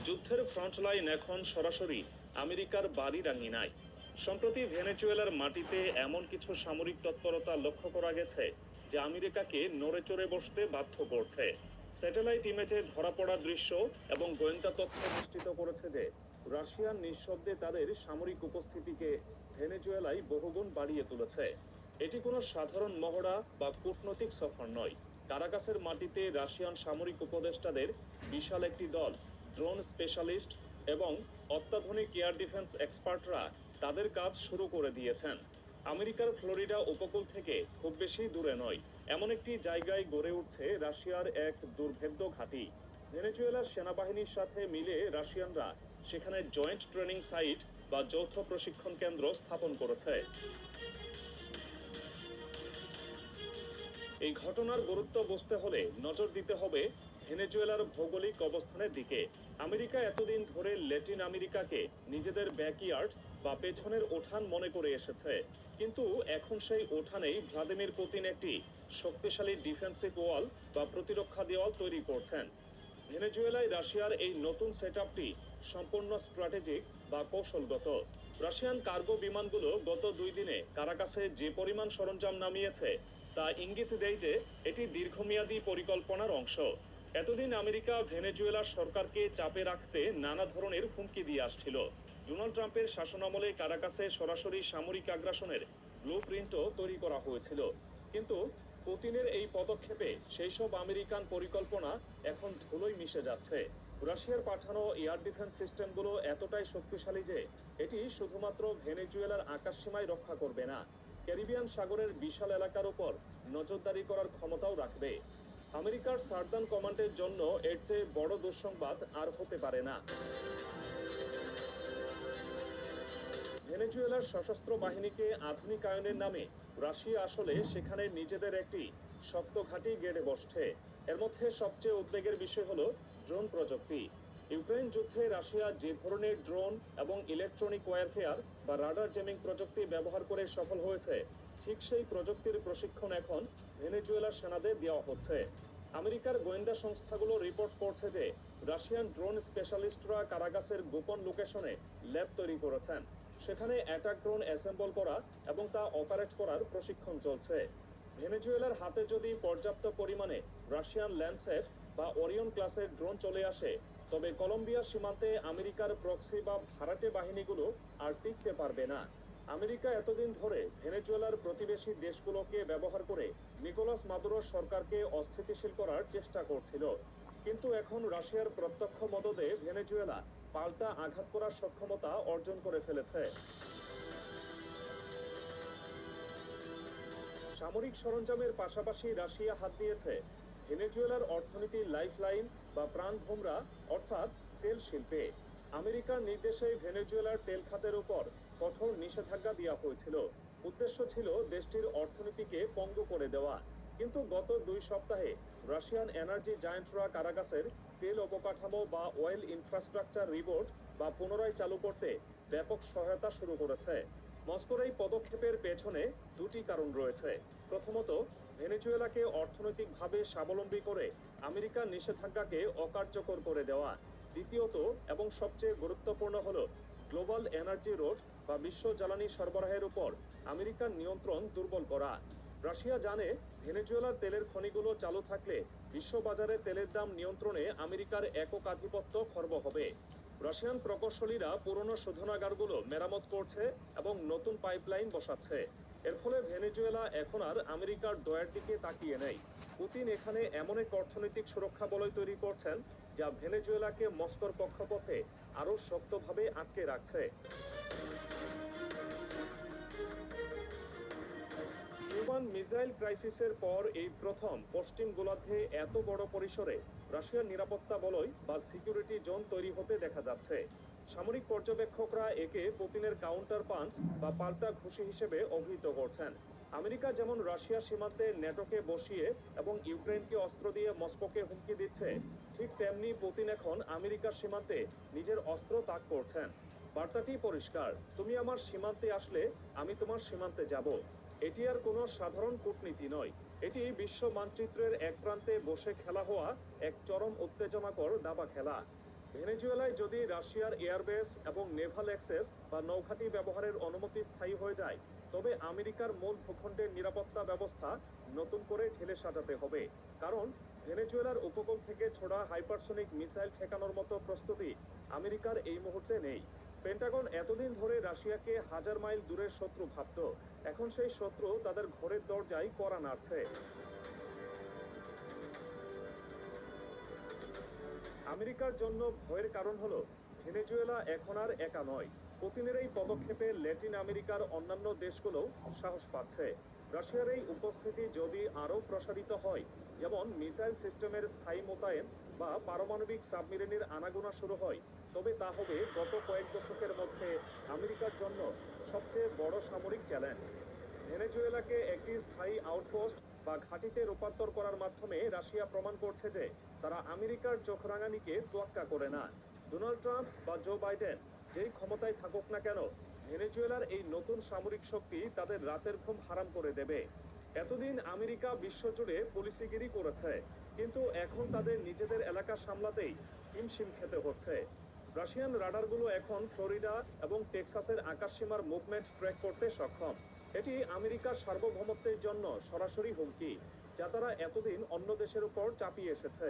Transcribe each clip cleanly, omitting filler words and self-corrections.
যুদ্ধের ফ্রন্টলাইন এখন সরাসরি আমেরিকার বাড়ির আঙিনায়। সম্প্রতি ভেনেজুয়েলার মাটিতে এমন কিছু সামরিক তৎপরতা লক্ষ্য করা গেছে যা আমেরিকাকে নড়েচড়ে বসতে বাধ্য করছে। স্যাটেলাইট ইমেজে ধরা পড়া দৃশ্য এবং গোয়েন্দা তথ্য নিশ্চিত করেছে যে রাশিয়ান নিঃশব্দে তাদের সামরিক উপস্থিতিকে ভেনেজুয়েলায় বহুগুণ বাড়িয়ে তুলেছে। এটি কোনো সাধারণ মহড়া বা কূটনৈতিক সফর নয়। কারাকাসের মাটিতে রাশিয়ান সামরিক উপদেষ্টাদের বিশাল একটি দল, ড্রোন স্পেশালিস্ট এবং অত্যাধুনিক এয়ার ডিফেন্স এক্সপার্টরা তাদের কাজ শুরু করে দিয়েছেন। আমেরিকার ফ্লোরিডা উপকূল থেকে খুব বেশি দূরে নয় এমন একটি জায়গায় গড়ে উঠছে রাশিয়ার এক দুর্ভেদ্য ঘাঁটি। ভেনেজুয়েলার সেনাবাহিনীর সাথে মিলে রাশিয়ানরা সেখানে জয়েন্ট ট্রেনিং সাইট বা যৌথ প্রশিক্ষণ কেন্দ্র স্থাপন করেছে। এই ঘটনার গুরুত্ব বুঝতে হলে নজর দিতে হবে ভেনেজুয়েলার ভৌগোলিক অবস্থানের দিকে। আমেরিকা এতদিন ধরে ল্যাটিন আমেরিকাকে নিজেদের ব্যাকইয়ার্ড বা পেছনের উঠান মনে করে এসেছে, কিন্তু এখন সেই উঠানেই ভ্লাদিমির পুতিন একটি শক্তিশালী ডিফেন্সিভ ওয়াল বা প্রতিরক্ষা দেওয়াল তৈরি করছেন। ভেনেজুয়েলায় রাশিয়ার এই নতুন সেটআপটি সম্পূর্ণ স্ট্র্যাটেজিক বা কৌশলগত। রাশিয়ান কার্গো বিমানগুলো গত 2 দিনে কারাকাসে যে পরিমাণ সরঞ্জাম নামিয়েছে তা ইঙ্গিত দেয় যে এটি দীর্ঘমেয়াদী পরিকল্পনার অংশ। এতদিন আমেরিকা ভেনেজুয়েলার সরকারকে চাপে রাখতে নানা ধরনের হুমকি দিয়ে আসছিল। ডোনাল্ড ট্রাম্পের শাসনামলে কারাকাসে সরাসরি সামরিক আগ্রাসনের ব্লুপ্রিন্টও তৈরি করা হয়েছিল, কিন্তু পুতিনের এই পদক্ষেপে সেই সব আমেরিকান পরিকল্পনা এখন ধুলোয় মিশে যাচ্ছে। রাশিয়ার পাঠানো এয়ার ডিফেন্স সিস্টেমগুলো এতটাই শক্তিশালী যে এটি শুধুমাত্র ভেনেজুয়েলার আকাশসীমায় রক্ষা করবে না, ক্যারিবিয়ান সাগরের বিশাল এলাকার উপর নজরদারি করার ক্ষমতাও রাখবে। আমেরিকার সার্দান কমান্ডের জন্য এর চেয়ে বড় দুঃসংবাদ আর হতে পারে না। ভেনেজুয়েলার সশস্ত্র বাহিনীকে আধুনিকায়নের নামে রাশিয়া আসলে সেখানে নিজেদের একটি শক্ত ঘাঁটি গেড়ে বসছে। এর মধ্যে সবচেয়ে উদ্বেগের বিষয় হলো ড্রোন প্রযুক্তি। ইউক্রেন যুদ্ধে রাশিয়া যে ধরনের ড্রোন এবং ইলেকট্রনিক ওয়ারফেয়ার বা রাডার জেমিং প্রযুক্তি ব্যবহার করে সফল হয়েছে, ঠিক সেই প্রযুক্তির প্রশিক্ষণ এখন ভেনেজুয়েলার সেনাদের দেওয়া হচ্ছে। আমেরিকার গোয়েন্দা সংস্থাগুলো রিপোর্ট করছে যে রাশিয়ান ড্রোন স্পেশালিস্টরা কারাগাসের গোপন লোকেশনে ল্যাব তৈরি করেছেন। সেখানে অ্যাটাক ড্রোন অ্যাসেম্বল করা এবং তা অপারেট করার প্রশিক্ষণ চলছে। ভেনেজুয়েলার হাতে যদি পর্যাপ্ত পরিমাণে রাশিয়ান ল্যান্ডসেট বা ওরিয়ন ক্লাসের ড্রোন চলে আসে, তবে কলম্বিয়া সীমান্তে আমেরিকার প্রক্সি বা ভাড়াটে বাহিনীগুলো আর টিকতে পারবে না। আমেরিকা এতদিন ধরে ভেনেজুয়েলার প্রতিবেশী দেশগুলোকে ব্যবহার করে নিকোলাস মাদুরোর সরকারকে অস্থিতিশীল করার চেষ্টা করছিল, কিন্তু এখন রাশিয়ার প্রত্যক্ষ মদদে ভেনেজুয়েলা পাল্টা আঘাত করার সক্ষমতা অর্জন করে ফেলেছে। সামরিক সরঞ্জামের পাশাপাশি রাশিয়া হাত দিয়েছে ভেনেজুয়েলার অর্থনীতির লাইফলাইন বা প্রাণভোমরা অর্থাৎ তেল শিল্পে। আমেরিকার নির্দেশে ভেনেজুয়েলার তেল খাতের উপর কঠোর নিষেধাজ্ঞা দেওয়া হয়েছিল। উদ্দেশ্য ছিল দেশটির অর্থনীতিকে পঙ্গু করে দেওয়া, কিন্তু গত 2 সপ্তাহে রাশিয়ান এনার্জি জায়ান্টরা কারাগাসের তেল অবকাঠামো বা অয়েল ইনফ্রাস্ট্রাকচার রিবোর্ট বা পুনরায় চালু করতে ব্যাপক সহায়তা শুরু করেছে। মস্কোর এই পদক্ষেপের পেছনে দুটি কারণ রয়েছে। প্রথমত, ভেনেজুয়েলাকে অর্থনৈতিকভাবে স্বাবলম্বী করে আমেরিকার নিষেধাজ্ঞাকে অকার্যকর করে দেওয়া। দ্বিতীয়ত এবং সবচেয়ে গুরুত্বপূর্ণ হল গ্লোবাল এনার্জি রোড বা বিশ্ব জ্বালানি সরবরাহের উপর আমেরিকার নিয়ন্ত্রণ দুর্বল করা। রাশিয়া জানে ভেনেজুয়েলার তেলের খনিগুলো চালু থাকলে বিশ্ববাজারে তেলের দাম নিয়ন্ত্রণে আমেরিকার একক আধিপত্য খর্ব হবে। রাশিয়ান প্রকৌশলীরা পুরনো শোধনাগারগুলো মেরামত করছে এবং নতুন পাইপলাইন বসাচ্ছে। এর ফলে ভেনেজুয়েলা এখন আর আমেরিকার দয়ার দিকে তাকিয়ে নেই। পুতিন এখানে এমন এক অর্থনৈতিক সুরক্ষা বলয় তৈরি করছেন যা ভেনেজুয়েলাকে মস্কোর কক্ষপথে আরো শক্তভাবে আটকে রাখছে। কিউবান মিসাইল ক্রাইসিসের পর এই প্রথম পশ্চিম গোলার্ধে এত বড় পরিসরে রাশিয়ার নিরাপত্তা বলয় বা সিকিউরিটি জোন তৈরি হতে দেখা যাচ্ছে। সামরিক পর্যবেক্ষকরা একে পুতিনের কাউন্টার পাঞ্চ বা পাল্টা ঘুষি হিসেবে অভিহিত করছেন। আমেরিকা যেমন রাশিয়া সীমান্তে ন্যাটোকে বসিয়ে এবং ইউক্রেনকে অস্ত্র দিয়ে মস্কোকে হুমকি দিচ্ছে, ঠিক তেমনি পুতিন এখন আমেরিকার সীমান্তে নিজের অস্ত্র তাক করছেন। বার্তাটি পরিষ্কার, তুমি আমার সীমান্তে আসলে আমি তোমার সীমান্তে যাব। এটি আর কোনো সাধারণ কূটনীতি নয়, এটি বিশ্ব মানচিত্রের এক প্রান্তে বসে খেলা হওয়া এক চরম উত্তেজনাকর দাবা খেলা। ভেনেজুয়েলায় যদি রাশিয়ার এয়ারবেস এবং নেভাল অ্যাক্সেস বা নৌঘাঁটি ব্যবহারের অনুমতি স্থায়ী হয়ে যায়, তবে আমেরিকার মূল ভূখণ্ডের নিরাপত্তা ব্যবস্থা নতুন করে ঢেলে সাজাতে হবে। কারণ ভেনেজুয়েলার উপকূল থেকে ছোড়া হাইপারসোনিক মিসাইল ঠেকানোর মতো প্রস্তুতি আমেরিকার এই মুহূর্তে নেই। পেন্টাগন এতদিন ধরে রাশিয়াকে হাজার মাইল দূরের শত্রু ভাবত, এখন সেই শত্রু তাদের ঘরের দরজায় কড়া নাড়ছে। আমেরিকার জন্য ভয়ের কারণ হলো ভেনেজুয়েলা এখন আর একা নয়। পুতিনের এই পদক্ষেপে ল্যাটিন আমেরিকার অন্যান্য দেশগুলো সাহস পাচ্ছে। রাশিয়ার এই উপস্থিতি যদি আরও প্রসারিত হয়, যেমন মিসাইল সিস্টেমের স্থায়ী মোতায়েন বা পারমাণবিক সাবমেরিনের আনাগোনা শুরু হয়, তবে তা হবে গত কয়েক দশকের মধ্যে আমেরিকার জন্য সবচেয়ে বড় সামরিক চ্যালেঞ্জ। ভেনেজুয়েলাকে একটি স্থায়ী আউটপোস্ট বা ঘাঁটিতে রূপান্তর করার মাধ্যমে রাশিয়া প্রমাণ করছে যে তারা আমেরিকার চোখ রাঙানিকে তোয়াক্কা করে না। ডোনাল্ড ট্রাম্প বা জো বাইডেন যেই ক্ষমতায় থাকুক না কেন, ভেনেজুয়েলার এই নতুন সামরিক শক্তি তাদের রাতের ঘুম হারাম করে দেবে। এতদিন আমেরিকা বিশ্বজুড়ে পলিসিগিরি করেছে, কিন্তু এখন তাদের নিজেদের এলাকা সামলাতেই হিমশিম খেতে হচ্ছে। রাশিয়ান রাডারগুলো এখন ফ্লোরিডা এবং টেক্সাসের আকাশসীমার মুভমেন্ট ট্র্যাক করতে সক্ষম। এটি আমেরিকার সার্বভৌমত্বের জন্য সরাসরি হুমকি, যা তারা এতদিন অন্য দেশের উপর চাপিয়ে এসেছে।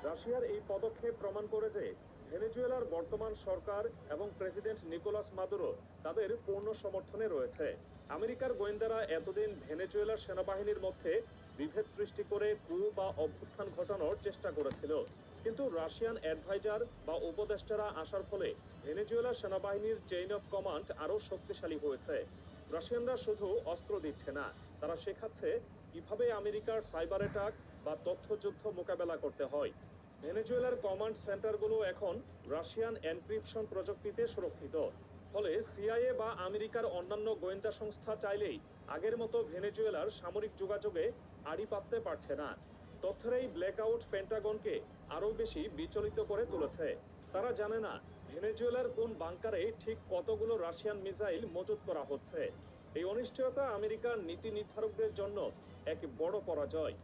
রাশিয়ার এই পদক্ষেপ প্রমাণ করে যে ভেনেজুয়েলার বর্তমান সরকার এবং প্রেসিডেন্ট নিকোলাস মাদুরো তাদের পূর্ণ সমর্থনে রয়েছে। আমেরিকার গোয়েন্দারা এতদিন ভেনেজুয়েলার সেনাবাহিনীর মধ্যে বিভেদ সৃষ্টি করে কু বা অভ্যুত্থান ঘটানোর চেষ্টা করেছিল, কিন্তু রাশিয়ান অ্যাডভাইজার বা উপদেষ্টারা আসার ফলে ভেনেজুয়েলার সেনাবাহিনীর চেইন অফ কমান্ড আরও শক্তিশালী হয়েছে। রাশিয়ানরা শুধু অস্ত্র দিচ্ছে না, তারা শেখাচ্ছে কিভাবে আমেরিকার সাইবার অ্যাটাক বা তথ্যযুদ্ধ মোকাবেলা করতে হয়। ভেনেজুয়েলার কমান্ড সেন্টারগুলো এখন রাশিয়ান এনক্রিপশন প্রযুক্তিতে সুরক্ষিত, ফলে সিআইএ বা আমেরিকার অন্যান্য গোয়েন্দা সংস্থা চাইলেই আগের মতো ভেনেজুয়েলার সামরিক যোগাযোগে আড়ি পাততে পারছে না। তথ্যের এই ব্ল্যাকআউট পেন্টাগনকে আরও বেশি বিচলিত করে তুলেছে। তারা জানে না ভেনেজুয়েলার কোন বাংকারে ঠিক কতগুলো রাশিয়ান মিসাইল মজুত করা হচ্ছে। এই অনিশ্চয়তা আমেরিকার নীতি নির্ধারকদের জন্য এক বড় পরাজয়।